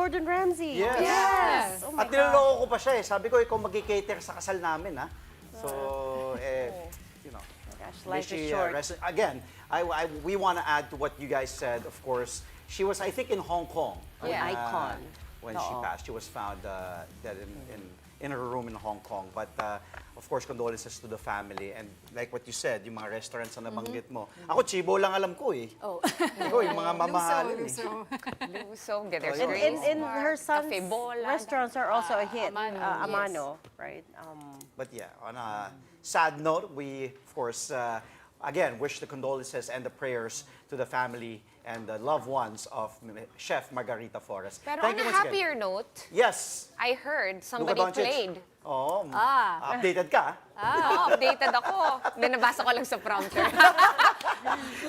Gordon Ramsay. Yes. Yes. Oh my At niloloko ko pa siya eh. Sabi ko, ikaw mag-cater sa kasal namin, ha? So, you know. Gosh, life is short. Again, we want to add to what you guys said, of course. She was, I think, in Hong Kong. Icon. When she passed. She was found dead in her room in Hong Kong. But, of course, condolences to the family. And like what you said, yung mga restaurants na nabanggit mo. Ako, Chibo lang alam ko eh. Oh. Ikaw, yung mga mamahalin eh. So, there's In her son's Cafe Bola. restaurants are also a hit. Amano, Amano, right? But yeah, on a sad note, we, of course, again, wish the condolences and the prayers to the family and the loved ones of Chef Margarita Flores. Pero Thank on you a once again. happier note, Yes. I heard somebody Luka Doncic. played. Oh, updated ka. Updated ako. Binabasa ko lang sa prompter.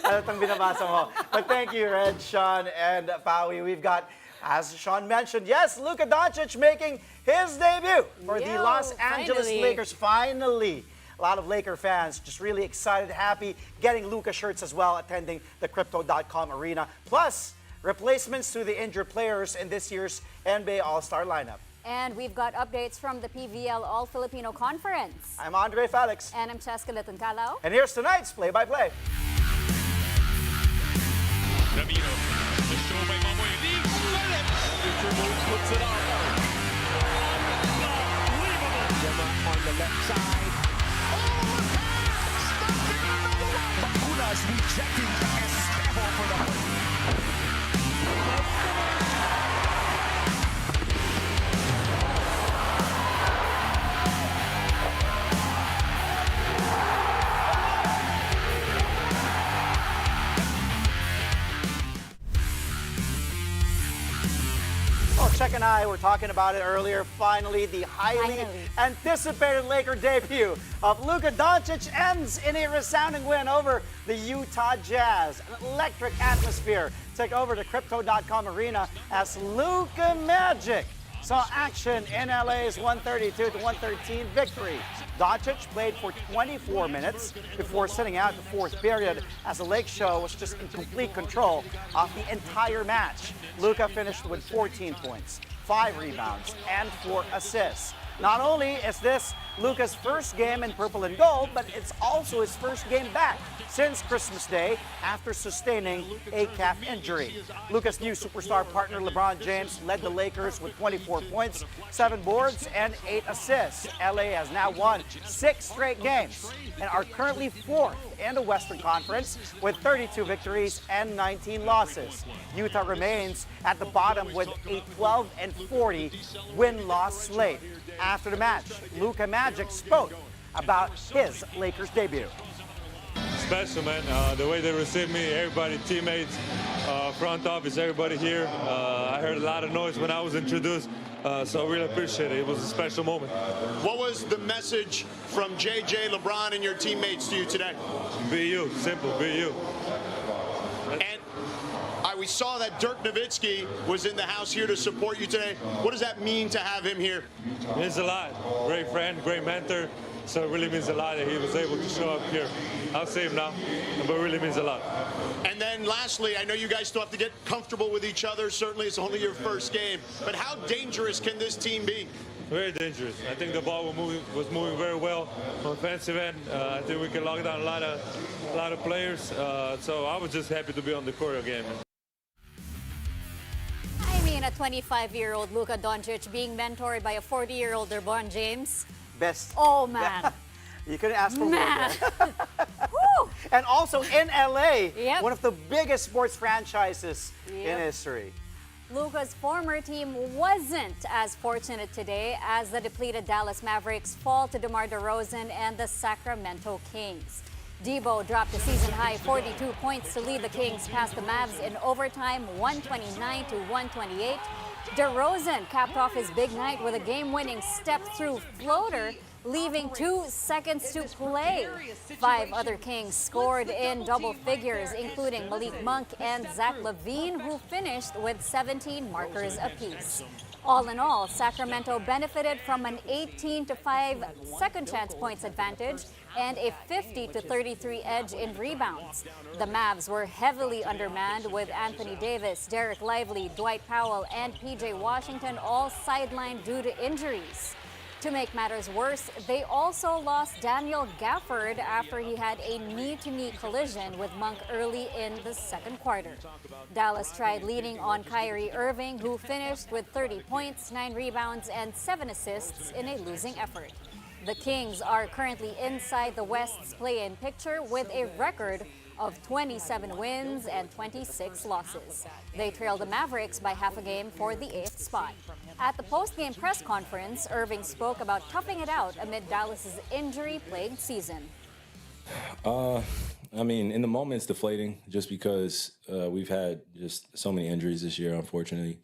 Ano itong binabasa mo? But thank you, Red, Sean, and Pawi. We've got, as Sean mentioned, yes, Luka Doncic making his debut for the Los Angeles Lakers. Finally. A lot of Laker fans just really excited, happy, getting Luka shirts as well, attending the Crypto.com arena. Plus, replacements to the injured players in this year's NBA All-Star lineup. And we've got updates from the PVL All-Filipino Conference. I'm Andre Felix. And I'm Cheska Leton-Calao. And here's tonight's play-by-play. Davino, the show by Mamoy leaves, let it. Future moves, puts it on. Unbelievable. Gemma on the left side. Oh, a pass! Stuffing another one. Baculas rejecting Espejo for the Check and I were talking about it earlier. Finally, the highly anticipated Laker debut of Luka Doncic ends in a resounding win over the Utah Jazz. An electric atmosphere took over the Crypto.com arena as Luka Magic saw action in LA's 132-113 victory. Doncic played for 24 minutes before sitting out the fourth period as the Lake Show was just in complete control of the entire match. Luka finished with 14 points, 5 rebounds, and 4 assists. Not only is this Luka's first game in purple and gold, but it's also his first game back since Christmas Day after sustaining a calf injury. Luka's new superstar partner LeBron James led the Lakers with 24 points, 7 boards, and 8 assists. LA has now won 6 straight games and are currently 4th in the Western Conference with 32 victories and 19 losses. Utah remains at the bottom with a 12-40 win-loss slate. After the match, Luka Magic spoke about his Lakers debut. Special, man. The way they received me, everybody, teammates, front office, everybody here. I heard a lot of noise when I was introduced, so I really appreciate it. It was a special moment. What was the message from JJ, LeBron, and your teammates to you today? Be you. Simple. Be you. And we saw that Dirk Nowitzki was in the house here to support you today. What does that mean to have him here? It means a lot. Great friend, great mentor. So it really means a lot that he was able to show up here. I'll see him now, but it really means a lot. And then lastly, I know you guys still have to get comfortable with each other. Certainly it's only your first game. But how dangerous can this team be? Very dangerous. I think the ball was moving very well on offensive end. I think we can lock down a lot of players. So I was just happy to be on the court again. I mean, a 25-year-old Luka Doncic being mentored by a 40-year-old LeBron James. Best. Oh, man. You couldn't ask for more. Woo! And also in LA, Yep. one of the biggest sports franchises in history. Luka's former team wasn't as fortunate today as the depleted Dallas Mavericks fall to DeMar DeRozan and the Sacramento Kings. Debo dropped a season-high 42 points to lead the Kings past the Mavs in overtime, 129-128. DeRozan capped off his big night with a game-winning step-through floater leaving 2 seconds to play. 5 other Kings scored in double figures, including Malik Monk and Zach LaVine, who finished with 17 markers apiece. All in all, Sacramento benefited from an 18-5 second chance points advantage and a 50-33 edge in rebounds. The Mavs were heavily undermanned, with Anthony Davis, Derek Lively, Dwight Powell, and PJ Washington all sidelined due to injuries. To make matters worse, they also lost Daniel Gafford after he had a knee-to-knee collision with Monk early in the second quarter. Dallas tried leaning on Kyrie Irving, who finished with 30 points, 9 rebounds, and 7 assists in a losing effort. The Kings are currently inside the West's play-in picture with a record of 27 wins and 26 losses. They trail the Mavericks by half a game for the 8th spot. At the post-game press conference, Irving spoke about toughing it out amid Dallas's injury-plagued season. I mean, in the moment, it's deflating just because we've had just so many injuries this year, unfortunately.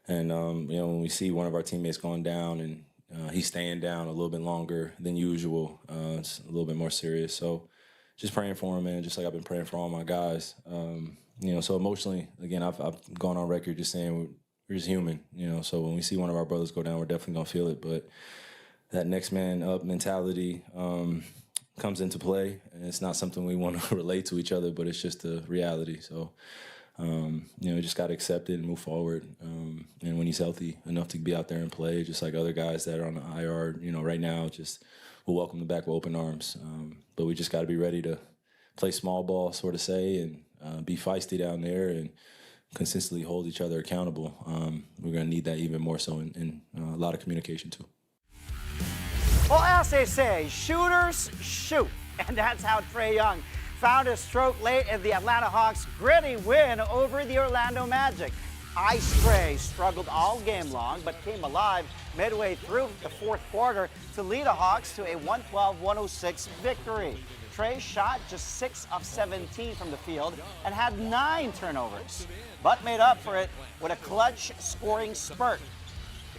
And, you know, when we see one of our teammates going down and he's staying down a little bit longer than usual, it's a little bit more serious. So just praying for him, man, just like I've been praying for all my guys. You know, so emotionally, again, I've gone on record just saying we're just human, you know. So when we see one of our brothers go down, we're definitely going to feel it. But that next man up mentality comes into play, and it's not something we want to relate to each other, but it's just a reality. So, you know, we just got to accept it and move forward. And when he's healthy enough to be out there and play, just like other guys that are on the IR, you know, right now, just we'll welcome them back with open arms. But we just got to be ready to play small ball, sort of say, and be feisty down there and consistently hold each other accountable. We're going to need that even more so in a lot of communication, too. Well, as they say, shooters shoot. And that's how Trae Young found his stroke late in the Atlanta Hawks' gritty win over the Orlando Magic. Ice Trae struggled all game long, but came alive midway through the fourth quarter to lead the Hawks to a 112-106 victory. Trae shot just 6 of 17 from the field and had 9 turnovers, but made up for it with a clutch scoring spurt.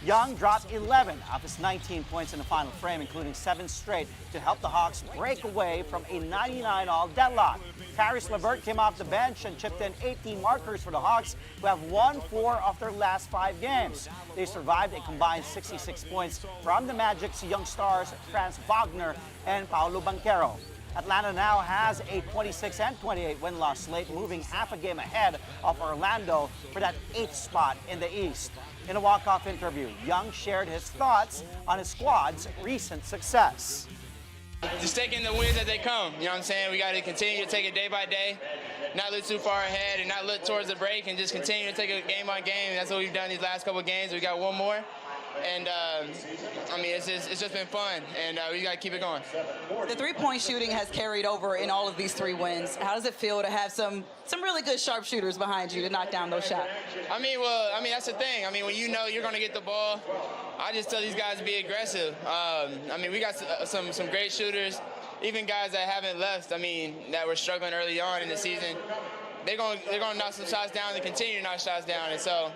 Young dropped 11 of his 19 points in the final frame, including 7 straight, to help the Hawks break away from a 99-all deadlock. Caris LeVert came off the bench and chipped in 18 markers for the Hawks, who have won 4 of their last 5 games. They survived a combined 66 points from the Magic's young stars Franz Wagner and Paolo Banchero. Atlanta now has a 26-28 win-loss slate, moving half a game ahead of Orlando for that 8th spot in the East. In a walk-off interview, Young shared his thoughts on his squad's recent success. Just taking the wins as they come, you know what I'm saying? We got to continue to take it day by day, not look too far ahead and not look towards the break, and just continue to take it game by game. That's what we've done these last couple of games. We got one more. And, I mean, it's just been fun, and we got to keep it going. The three-point shooting has carried over in all of these 3 wins. How does it feel to have some really good sharpshooters behind you to knock down those shots? I mean, that's the thing. I mean, when you know you're going to get the ball, I just tell these guys to be aggressive. I mean, we got some great shooters, even guys that haven't left, I mean, that were struggling early on in the season. They're going to knock some shots down and continue to knock shots down. And so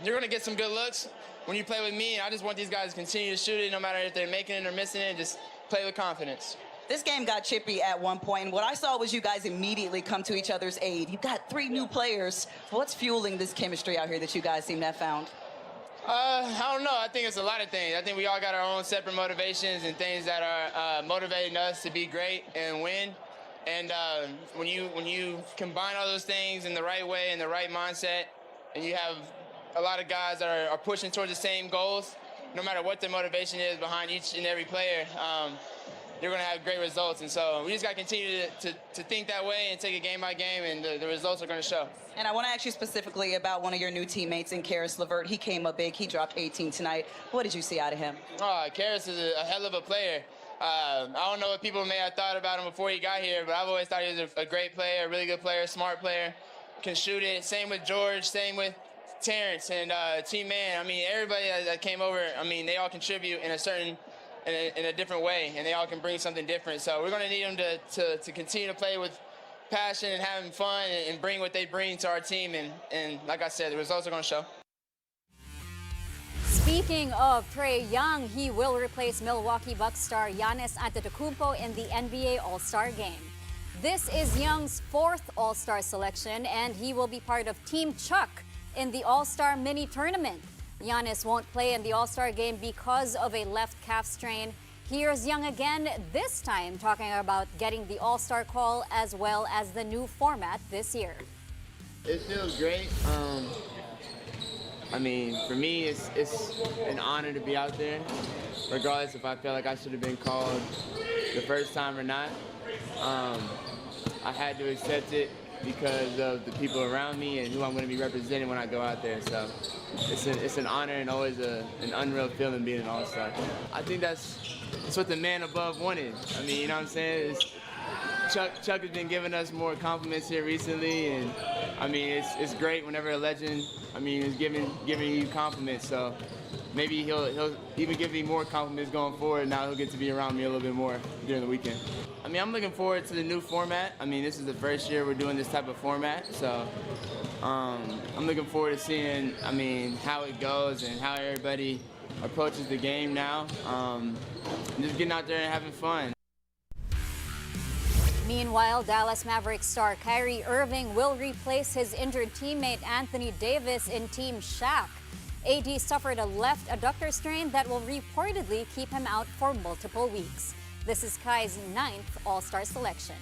you're going to get some good looks when you play with me, and I just want these guys to continue to shoot it, no matter if they're making it or missing it, just play with confidence. This game got chippy at one point, and what I saw was you guys immediately come to each other's aid. You've got 3 new players. What's fueling this chemistry out here that you guys seem to have found? I don't know. I think it's a lot of things. I think we all got our own separate motivations and things that are motivating us to be great and win. And when you combine all those things in the right way, in the right mindset, and you have a lot of guys that are pushing towards the same goals, no matter what the motivation is behind each and every player, you're going to have great results. And so we just got to continue to think that way and take it game by game, and the results are going to show. And I want to ask you specifically about one of your new teammates in Caris LeVert. He came up big. He dropped 18 tonight. What did you see out of him? Caris is a hell of a player. I don't know what people may have thought about him before he got here, but I've always thought he was a great player, a really good player, smart player, can shoot it. Same with George, same with Terrence and Team Man. I mean, everybody that came over, I mean, they all contribute in a different way, and they all can bring something different. So we're going to need them to continue to play with passion and having fun and bring what they bring to our team. And like I said, the results are going to show. Speaking of Trae Young, he will replace Milwaukee Bucks star Giannis Antetokounmpo in the NBA All-Star Game. This is Young's fourth All-Star selection, and he will be part of Team Chuck in the All-Star Mini Tournament. Giannis won't play in the All-Star Game because of a left calf strain. Here's Young again, this time talking about getting the All-Star call as well as the new format this year. It feels great. I mean, for me, it's an honor to be out there, regardless if I feel like I should have been called the first time or not. I had to accept it because of the people around me and who I'm going to be representing when I go out there. So it's an honor and always an unreal feeling being an All-Star. I think that's what the man above wanted. I mean, you know what I'm saying? Chuck has been giving us more compliments here recently, and I mean, it's great whenever a legend, I mean, is giving you compliments. So maybe he'll even give me more compliments going forward. Now he'll get to be around me a little bit more during the weekend. I mean, I'm looking forward to the new format. I mean, this is the first year we're doing this type of format, so I'm looking forward to seeing, I mean, how it goes and how everybody approaches the game now. Just getting out there and having fun. Meanwhile, Dallas Mavericks star Kyrie Irving will replace his injured teammate Anthony Davis in Team Shaq. AD suffered a left adductor strain that will reportedly keep him out for multiple weeks. This is Kai's 9th All-Star selection.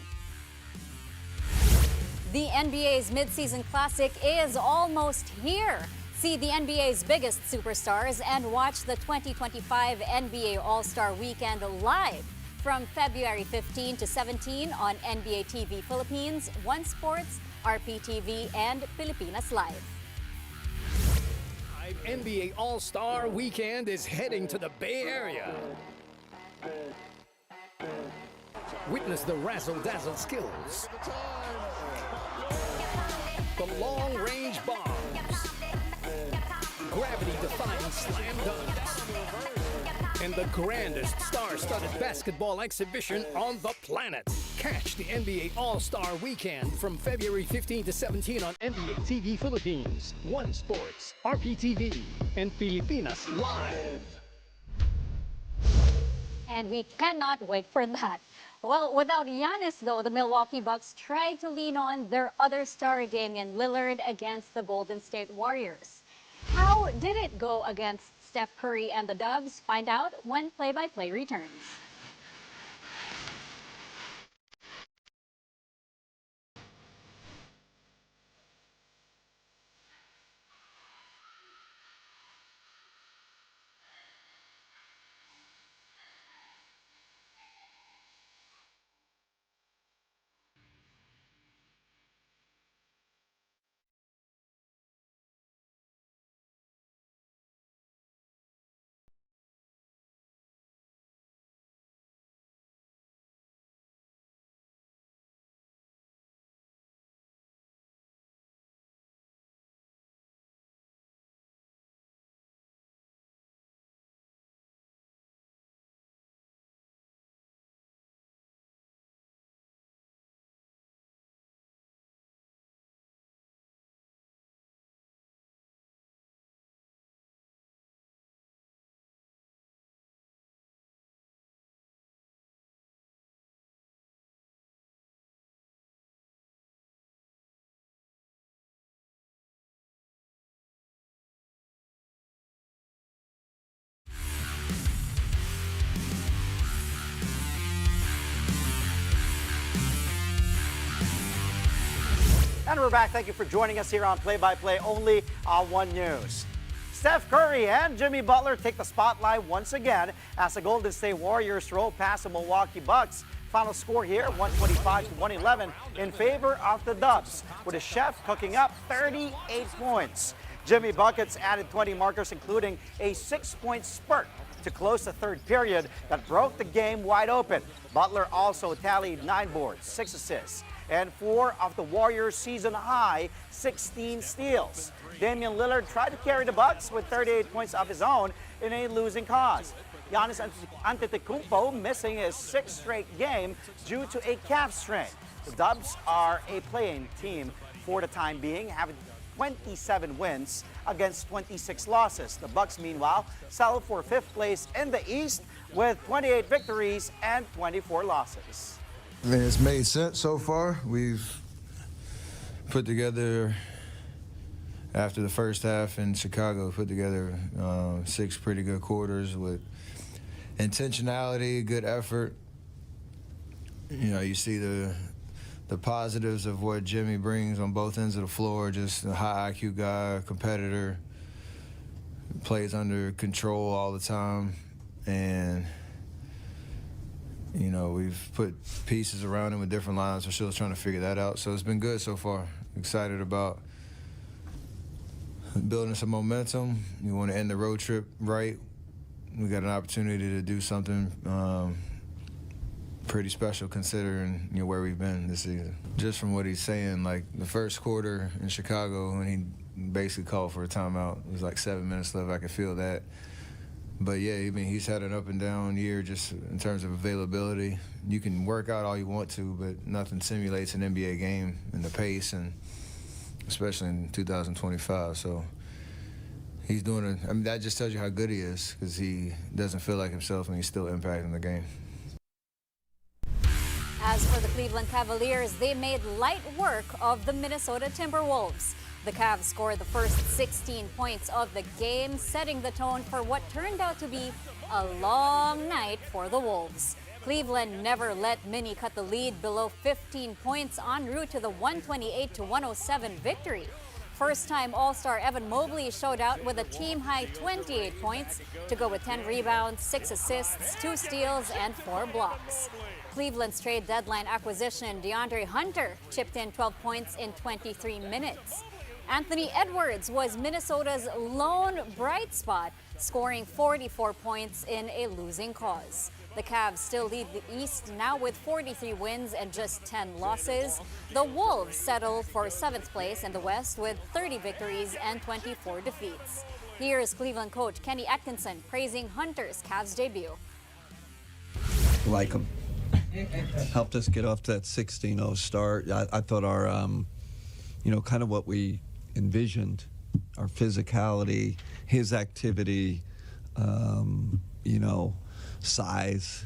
The NBA's midseason classic is almost here. See the NBA's biggest superstars and watch the 2025 NBA All-Star Weekend live from February 15 to 17 on NBA TV Philippines, One Sports, RPTV, and Pilipinas Live. NBA All-Star Weekend is heading to the Bay Area. Witness the razzle-dazzle skills, the long-range bombs, gravity-defying slam dunks, and the grandest star-studded basketball exhibition on the planet. Catch the NBA All-Star Weekend from February 15 to 17 on NBA TV Philippines, One Sports, RPTV, and Pilipinas Live. And we cannot wait for that. Well, without Giannis, though, the Milwaukee Bucks tried to lean on their other star, Damian Lillard, against the Golden State Warriors. How did it go against Steph Curry and the Dubs? Find out when play-by-play returns. And we're back. Thank you for joining us here on Play by Play only on One News. Steph Curry and Jimmy Butler take the spotlight once again as the Golden State Warriors roll past the Milwaukee Bucks. Final score here, 125-111 in favor of the Dubs, with the Chef cooking up 38 points. Jimmy Buckets added 20 markers, including a 6-point spurt to close the third period that broke the game wide open. Butler also tallied 9 boards, 6 assists, and 4 of the Warriors' season-high 16 steals. Damian Lillard tried to carry the Bucks with 38 points of his own in a losing cause. Giannis Antetokounmpo missing his 6th straight game due to a calf strain. The Dubs are a playing team for the time being, having 27 wins against 26 losses. The Bucks, meanwhile, settled for 5th place in the East with 28 victories and 24 losses. I mean, it's made sense so far. We've put together, after the first half in Chicago, put together 6 pretty good quarters with intentionality, good effort. You know, you see the positives of what Jimmy brings on both ends of the floor, just a high IQ guy, competitor, plays under control all the time. And, you know, we've put pieces around him with different lines. We're still trying to figure that out. So it's been good so far. Excited about building some momentum. You want to end the road trip right. We got an opportunity to do something pretty special considering, you know, where we've been this season. Just from what he's saying, like the first quarter in Chicago when he basically called for a timeout, it was like 7 minutes left. I could feel that. But yeah, I mean, he's had an up and down year just in terms of availability. You can work out all you want to, but nothing simulates an NBA game and the pace, and especially in 2025. So he's doing it. I mean, that just tells you how good he is, because he doesn't feel like himself and he's still impacting the game. As for the Cleveland Cavaliers, they made light work of the Minnesota Timberwolves. The Cavs scored the first 16 points of the game, setting the tone for what turned out to be a long night for the Wolves. Cleveland never let Minnie cut the lead below 15 points en route to the 128-107 victory. First-time All-Star Evan Mobley showed out with a team-high 28 points to go with 10 rebounds, 6 assists, 2 steals, and 4 blocks. Cleveland's trade deadline acquisition, DeAndre Hunter, chipped in 12 points in 23 minutes. Anthony Edwards was Minnesota's lone bright spot, scoring 44 points in a losing cause. The Cavs still lead the East now with 43 wins and just 10 losses. The Wolves settled for 7th place in the West with 30 victories and 24 defeats. Here's Cleveland coach Kenny Atkinson praising Hunter's Cavs debut. Like him. Helped us get off that 16-0 start. I thought our, you know, kind of what we envisioned, our physicality, his activity, you know, size,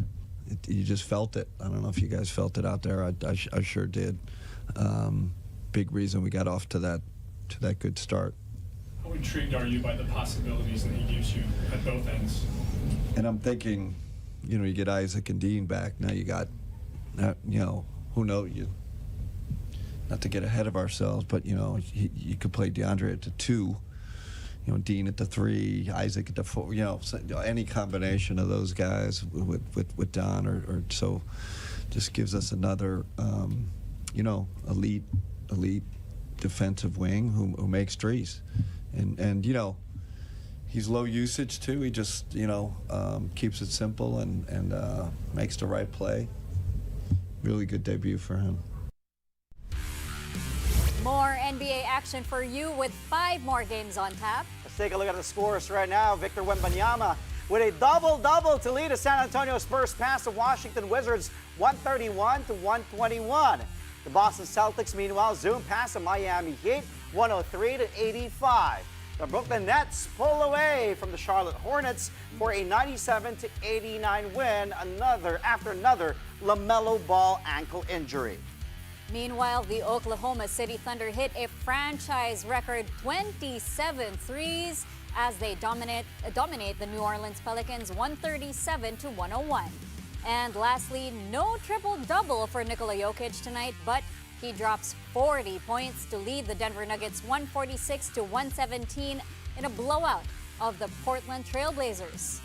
you just felt it. I don't know if you guys felt it out there. I sure did. Big reason we got off to that good start. How intrigued are you by the possibilities that he gives you at both ends? And I'm thinking, you know, you get Isaac and Dean back. Now you got, you know, who knows? Not to get ahead of ourselves, but, you know, you could play DeAndre at the 2, you know, Dean at the 3, Isaac at the 4, you know, so, any combination of those guys with Don or so just gives us another, you know, elite defensive wing who makes threes. And you know, he's low usage too. He just, you know, keeps it simple and makes the right play. Really good debut for him. More NBA action for you with 5 more games on tap. Let's take a look at the scores right now. Victor Wembanyama with a double-double to lead the San Antonio Spurs past the Washington Wizards 131-121. The Boston Celtics, meanwhile, zoom past the Miami Heat 103-85. The Brooklyn Nets pull away from the Charlotte Hornets for a 97-89 win, after another LaMelo Ball ankle injury. Meanwhile, the Oklahoma City Thunder hit a franchise record 27 threes as they dominate the New Orleans Pelicans 137-101. And lastly, no triple-double for Nikola Jokic tonight, but he drops 40 points to lead the Denver Nuggets 146-117 in a blowout of the Portland Trail Blazers.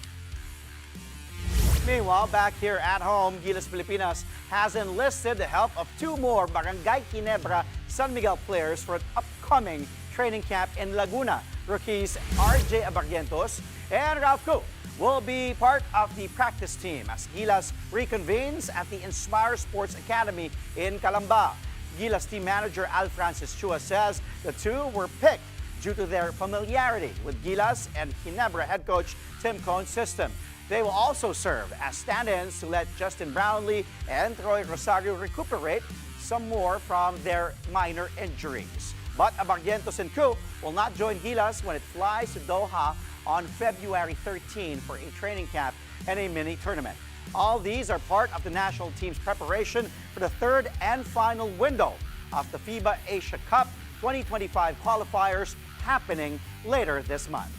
Meanwhile, back here at home, Gilas Pilipinas has enlisted the help of 2 more Barangay Ginebra San Miguel players for an upcoming training camp in Laguna. Rookies RJ Abarrientos and Ralph Cook will be part of the practice team as Gilas reconvenes at the Inspire Sports Academy in Calamba. Gilas team manager Al Francis Chua says the 2 were picked due to their familiarity with Gilas and Ginebra head coach Tim Cohn's system. They will also serve as stand-ins to let Justin Brownlee and Troy Rosario recuperate some more from their minor injuries. But Abarrientos and Ku will not join Gilas when it flies to Doha on February 13 for a training camp and a mini tournament. All these are part of the national team's preparation for the third and final window of the FIBA Asia Cup 2025 qualifiers happening later this month.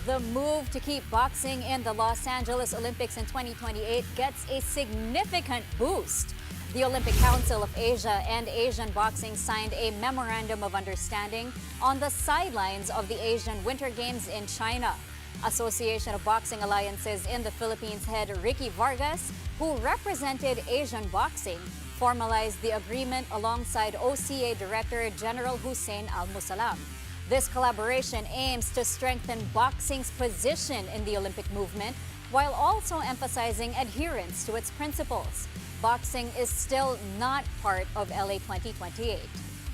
The move to keep boxing in the Los Angeles Olympics in 2028 gets a significant boost. The Olympic Council of Asia and Asian Boxing signed a memorandum of understanding on the sidelines of the Asian Winter Games in China. Association of Boxing Alliances in the Philippines head Ricky Vargas, who represented Asian boxing, formalized the agreement alongside OCA Director General Hussein Al-Musalam. This collaboration aims to strengthen boxing's position in the Olympic movement while also emphasizing adherence to its principles. Boxing is still not part of LA 2028.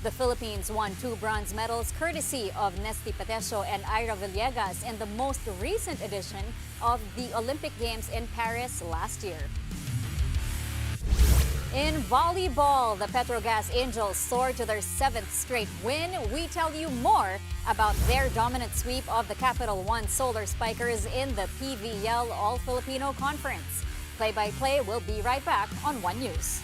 The Philippines won 2 bronze medals courtesy of Nesty Patecio and Ira Villegas in the most recent edition of the Olympic Games in Paris last year. In volleyball, the Petrogas Angels soared to their 7th straight win. We tell you more about their dominant sweep of the Capital One Solar Spikers in the PVL All-Filipino Conference. Play-by-play will be right back on One News.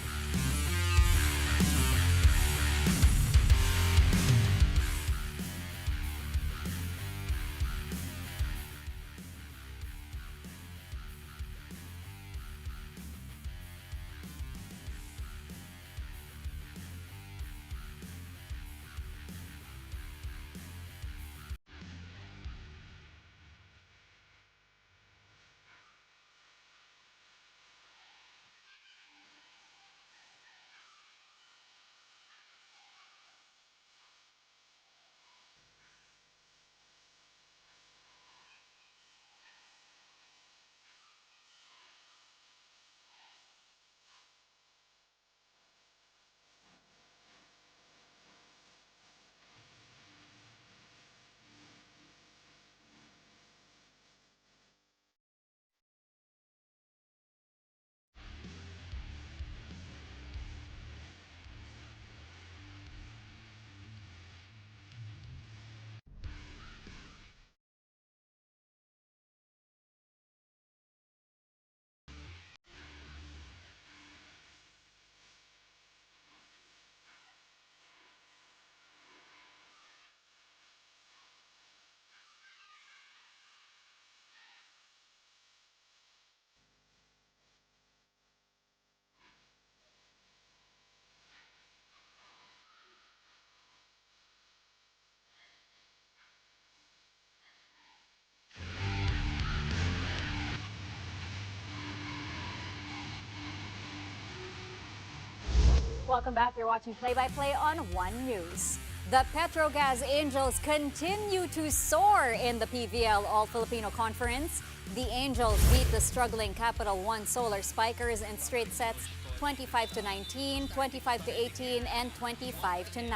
Welcome back. You're watching Play-by-Play on One News. The Petrogas Angels continue to soar in the PVL All-Filipino Conference. The Angels beat the struggling Capital One Solar Spikers in straight sets 25-19, 25-18, and 25-9.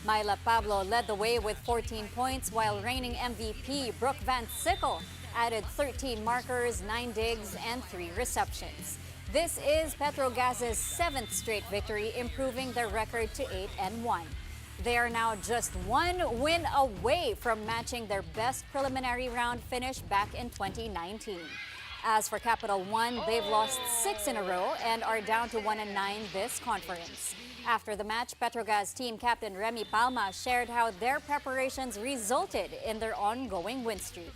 Myla Pablo led the way with 14 points, while reigning MVP Brooke Van Sickle added 13 markers, 9 digs, and 3 receptions. This is Petrogas' 7th straight victory, improving their record to 8-1. They are now just 1 win away from matching their best preliminary round finish back in 2019. As for Capital One, they've lost 6 in a row and are down to 1-9 this conference. After the match, Petrogas team captain Remy Palma shared how their preparations resulted in their ongoing win streak.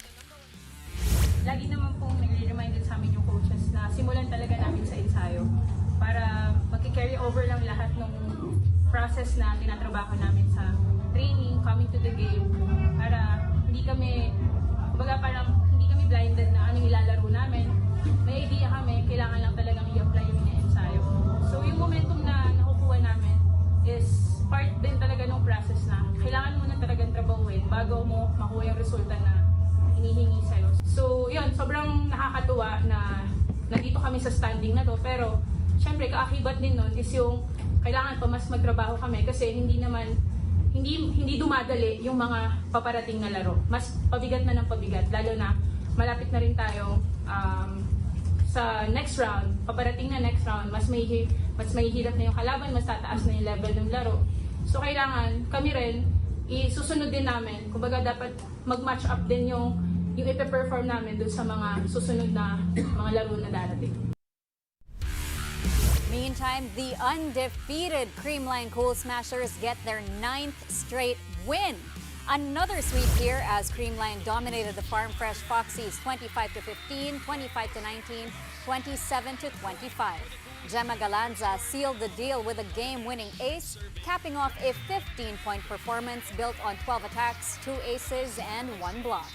Lagi naman pong nagre-remind sa amin yung coaches na simulan talaga namin sa ensayo para magki-carry over lang lahat ng process na tinatrabaho namin sa training, coming to the game, para hindi kami, kumbaga parang hindi kami blinded na anong ilalaro namin. May idea kami, kailangan lang talagang i-apply yung ina-ensayo. So yung momentum na nakukuha namin is part din talaga ng process na kailangan mo na talagang trabahuin bago mo makuha yung resulta na hinihingi sa'yo. So yun, sobrang nakakatuwa na nandito kami sa standing na to, pero syempre kaakibat din nun is yung kailangan pa mas magtrabaho kami kasi hindi dumadali yung mga paparating na laro. Mas pabigat na ng pabigat, lalo na malapit na rin tayo sa next round, paparating na next round, mas mahihirap na yung kalaban, mas tataas na yung level ng laro. So kailangan kami rin isusunod din namin. Kumbaga dapat mag-match up din yung ipe-perform namin dun sa mga susunod na mga laro na darating. Meantime, the undefeated Creamline Cool Smashers get their 9th straight win. Another sweep here as Creamline dominated the Farm Fresh Foxies 25-15, 25-19, 27-25. Gemma Galanza sealed the deal with a game-winning ace, capping off a 15-point performance built on 12 attacks, 2 aces, and 1 block.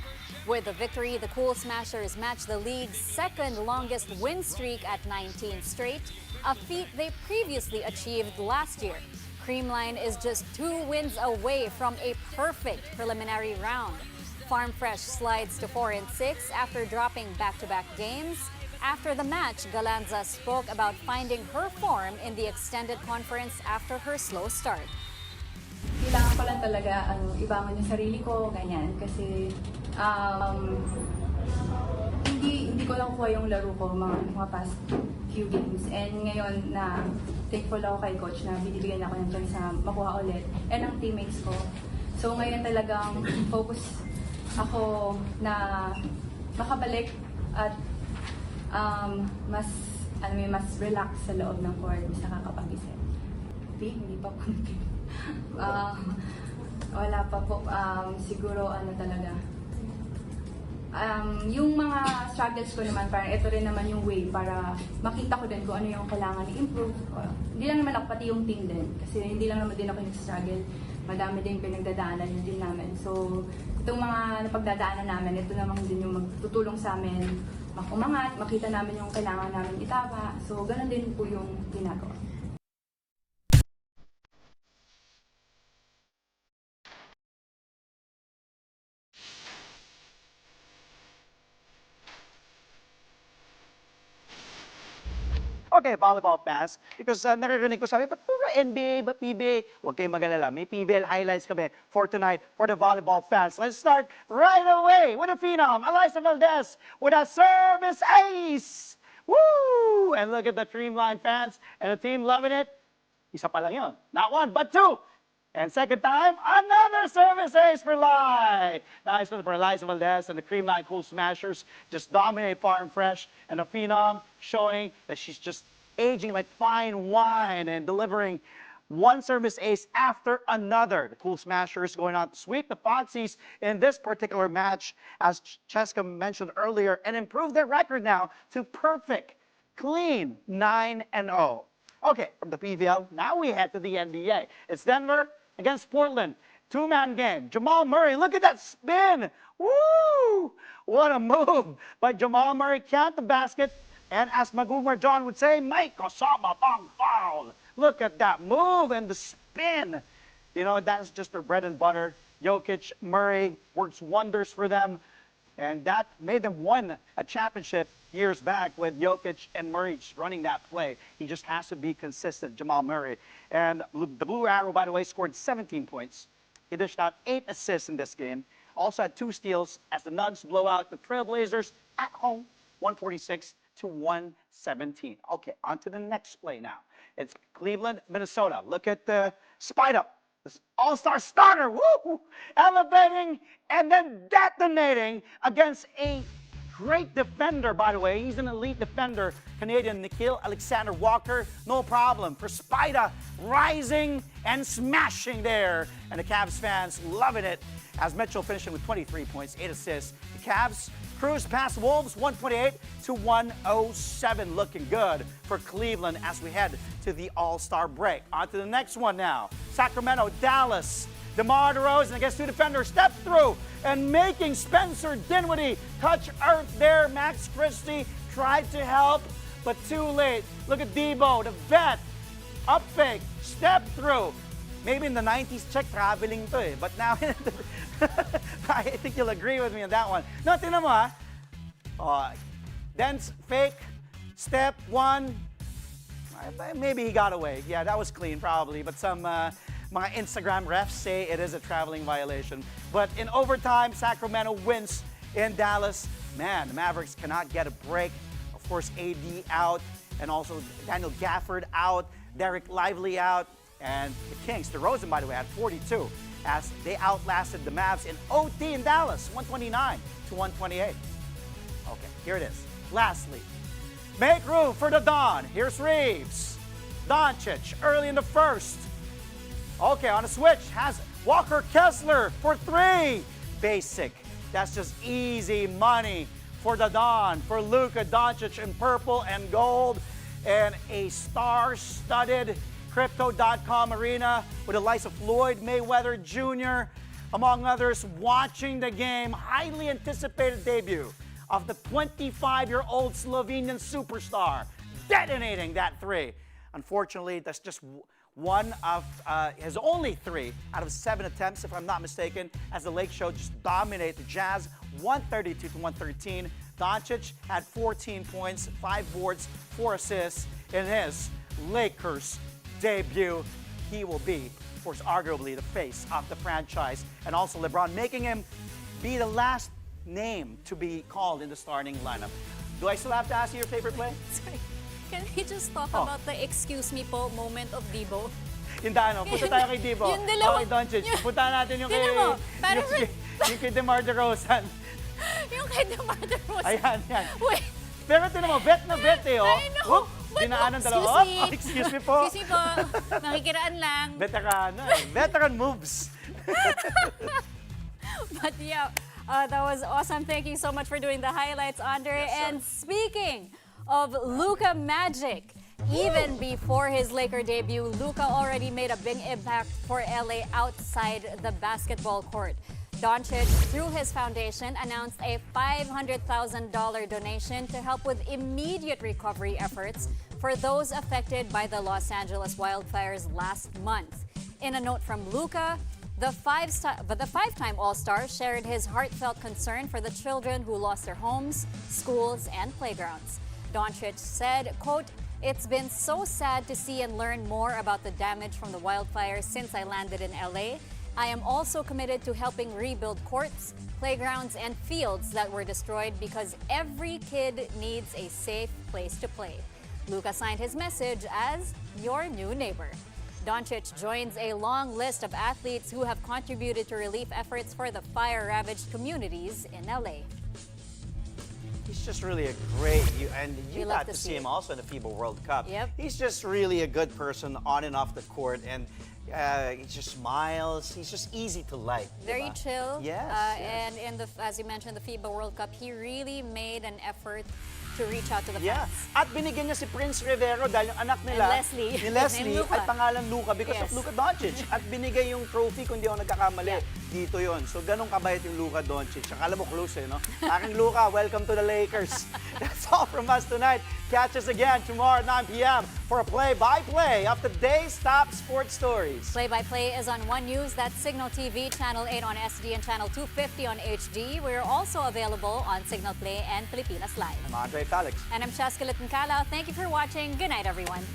With the victory, the Cool Smashers match the league's second-longest win streak at 19 straight, a feat they previously achieved last year. Creamline is just 2 wins away from a perfect preliminary round. Farm Fresh slides to 4-6 after dropping back-to-back games. After the match, Galanza spoke about finding her form in the extended conference after her slow start. Kailangan ko lang talaga ibangon yung sarili ko, ganyan. Kasi hindi ko lang kuha yung laro ko mga past few games. And ngayon na thankful ako kay coach na binibigyan ako ng chance na makuha ulit. And ang teammates ko. So ngayon talagang focus ako na makabalik at mas relax sa loob ng court, mas nakakapag-isip. Hindi pa po wala pa po. Siguro talaga. Yung mga struggles ko naman, parang ito rin naman yung way para makita ko din kung ano yung kailangan i-improve. Hindi lang naman ako, pati yung team din. Kasi hindi lang naman din ako nag-struggle. Madami din pinagdadaanan din namin. So, itong mga napagdadaanan namin, ito naman din yung magtutulong sa amin umangat, makita namin yung kailangan namin itama. So, ganun din po yung ginagawa. Okay, volleyball fans. Because naririnig ko sabi, ba't puro NBA, ba't PBA? Huwag kayong mag-alala. May PBL highlights kami for tonight for the volleyball fans. Let's start right away with the phenom, Eliza Valdez, with a service ace. Woo! And look at the Creamline fans and the team loving it. Isa pa lang yun. Not 1, but 2. And second time, another service ace for Lai. Nice one for Eliza Valdez and the Creamline Cool Smashers. Just dominate Farm Fresh. And the phenom showing that she's just aging like fine wine and delivering one service ace after another. The Cool Smashers going on to sweep the Foxies in this particular match, as Cheska mentioned earlier, and improve their record now to perfect, clean 9-0. Okay, from the PVL, now we head to the NBA. It's Denver against Portland. 2-man game. Jamal Murray, look at that spin. Woo! What a move by Jamal Murray. Count the basket. And as Magumar John would say, may kasama pang foul. Look at that move and the spin. You know, that's just their bread and butter. Jokic, Murray works wonders for them. And that made them win a championship years back with Jokic and Murray running that play. He just has to be consistent, Jamal Murray. And the Blue Arrow, by the way, scored 17 points. He dished out 8 assists in this game. Also had 2 steals as the Nuggets blow out the Trailblazers at home, 146-117. Okay, on to the next play now. It's Cleveland, Minnesota. Look at the Spide Up. This all-star starter, woo! Elevating and then detonating against a great defender, by the way. He's an elite defender, Canadian Nikhil Alexander Walker. No problem for Spida, rising and smashing there. And the Cavs fans loving it as Mitchell finishing with 23 points, 8 assists. The Cavs cruise past Wolves 128-107. Looking good for Cleveland as we head to the All-Star break. On to the next one now. Sacramento, Dallas. DeMar DeRozan against 2 defenders, step through and making Spencer Dinwiddie touch earth there. Max Christie tried to help, but too late. Look at Debo, the vet. Up fake, step through. Maybe in the 90s, check traveling to eh. But now, I think you'll agree with me on that one. No, tingnan mo ha. Then fake, step 1. Maybe he got away. Yeah, that was clean probably. But some mga Instagram refs say it is a traveling violation. But in overtime, Sacramento wins in Dallas. Man, the Mavericks cannot get a break. Of course, AD out, and also Daniel Gafford out, Derek Lively out. And the Kings, DeRozan, by the way, had 42 as they outlasted the Mavs in OT in Dallas, 129-128. Okay, here it is. Lastly, make room for the Don. Here's Reeves. Doncic early in the first. Okay, on a switch, has Walker Kessler for 3. Basic. That's just easy money for the Don, for Luka Doncic in purple and gold, and a star-studded Crypto.com arena with the likes of Floyd Mayweather Jr., among others, watching the game. Highly anticipated debut of the 25-year-old Slovenian superstar, detonating that 3. Unfortunately, that's just one of his only 3 out of 7 attempts, if I'm not mistaken, as the Lake Show just dominate the Jazz, 132-113. Doncic had 14 points, 5 boards, 4 assists in his Lakers debut. He will be, of course, arguably the face of the franchise, and also LeBron making him be the last name to be called in the starting lineup. Do I still have to ask you your favorite play? Sorry. Can we just talk about the excuse me po moment of Debo? Yung ano, punta tayo kay Debo. Yung dalawa. Okay, Doncic. Punta natin yung kay, yung kay DeMar DeRozan. Yung kay DeMar DeRozan. Ayan, yan. Wait. Pero ito naman, bet na bet eh, oh. I know. Dinaanan dalawa. Oh, excuse me po. Excuse me po. Nakikiraan lang. Veteran moves. But yeah, that was awesome. Thank you so much for doing the highlights, Andre. Yes, and speaking of Luka magic, even before his Laker debut, Luka already made a big impact for LA outside the basketball court. Doncic, through his foundation, announced a $500,000 donation to help with immediate recovery efforts for those affected by the Los Angeles wildfires last month. In a note from Luka, the five-time All-Star shared his heartfelt concern for the children who lost their homes, schools, and playgrounds. Doncic said, quote, "It's been so sad to see and learn more about the damage from the wildfires since I landed in LA. I am also committed to helping rebuild courts, playgrounds, and fields that were destroyed because every kid needs a safe place to play." Luka signed his message as your new neighbor. Doncic joins a long list of athletes who have contributed to relief efforts for the fire-ravaged communities in LA. He's just really a great, and you love got to see him also in the FIBA World Cup. Yep. He's just really a good person on and off the court, and he just smiles. He's just easy to like. Very diba? chill. Yes, And in the, as you mentioned, the FIBA World Cup, he really made an effort to reach out to the Yeah. fans. At binigyan niya si Prince Rivero dahil yung anak nila, And Leslie. ni Leslie, Named Luka. ay pangalan Luka because Yes. of Luka Doncic. At binigay yung trophy, kung di ako nagkakamali, dito yon. So ganun kabait yung Luka Doncic. Akala mo close eh, no? Aking Luka, welcome to the Lakers. That's all from us tonight. Catch us again tomorrow at 9 p.m. for a play-by-play of the day's top sports stories. Play-by-play is on One News, that's Signal TV, Channel 8 on SD and Channel 250 on HD. We're also available on Signal Play and Pilipinas Live. I'm Andre Felix. And I'm Cheska Litton-Calao. Thank you for watching. Good night, everyone.